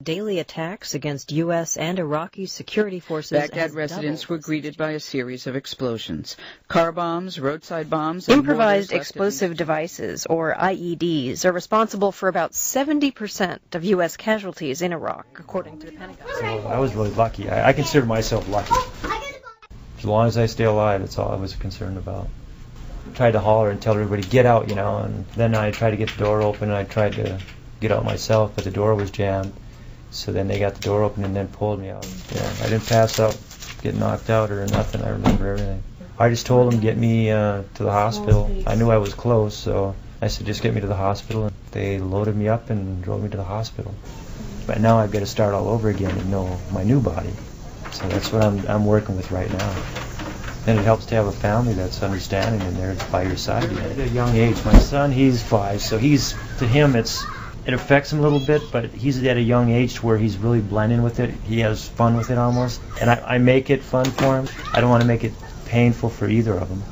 Daily attacks against U.S. and Iraqi security forces. Baghdad residents were greeted by a series of explosions. Car bombs, roadside bombs, and improvised explosive devices, or IEDs, are responsible for about 70% of U.S. casualties in Iraq, according to the Pentagon. So I was really lucky. I consider myself lucky. As long as I stay alive, that's all I was concerned about. I tried to holler and tell everybody, get out, you know, and then I tried to get the door open, and I tried to get out myself, but the door was jammed. So then they got the door open and then pulled me out. Yeah, I didn't pass out, get knocked out or nothing. I remember everything. I just told them, get me to the hospital. I knew I was close, so I said, just get me to the hospital. And they loaded me up and drove me to the hospital. But now I've got to start all over again and know my new body. So that's what I'm working with right now. And it helps to have a family that's understanding and there by your side. At a young age, my son, he's 5, so to him it affects him a little bit, but he's at a young age to where he's really blending with it. He has fun with it almost. And I make it fun for him. I don't want to make it painful for either of them,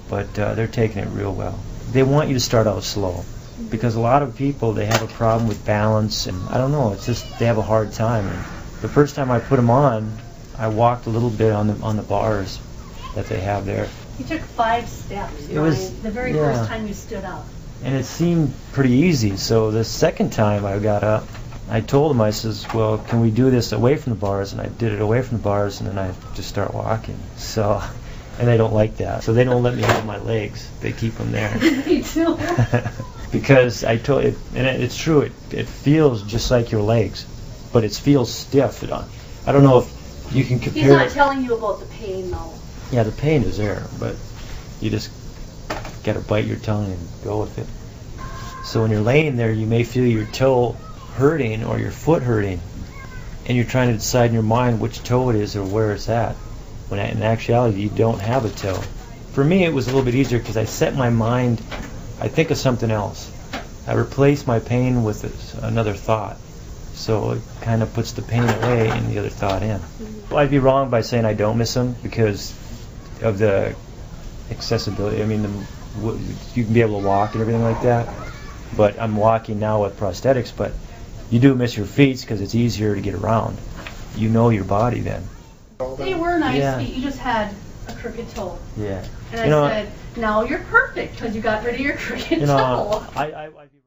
but they're taking it real well. They want you to start out slow because a lot of people, they have a problem with balance, and I don't know, it's just they have a hard time. And the first time I put them on, I walked a little bit on the bars that they have there. You took 5 steps, Brian, the very first time you stood up. And it seemed pretty easy, so the second time I got up, I told them, I says, well, can we do this away from the bars? And I did it away from the bars, and then I just start walking. So, and they don't like that. So they don't let me have my legs. They keep them there. They do. Because I told it, and it's true, it feels just like your legs, but it feels stiff. I don't know if you can compare. He's not telling you about the pain, though. Yeah, the pain is there, but you just got to bite your tongue and go with it. So when you're laying there, you may feel your toe hurting or your foot hurting, and you're trying to decide in your mind which toe it is or where it's at, when in actuality you don't have a toe. For me, it was a little bit easier because I set my mind, I think of something else. I replace my pain with another thought. So it kind of puts the pain away and the other thought in. Well, I'd be wrong by saying I don't miss them because of the accessibility. I mean, you can be able to walk and everything like that, but I'm walking now with prosthetics, but you do miss your feet because it's easier to get around. You know your body then. They were nice feet, you just had a crooked toe. Yeah. And I said, now you're perfect because you got rid of your crooked toe. I'd be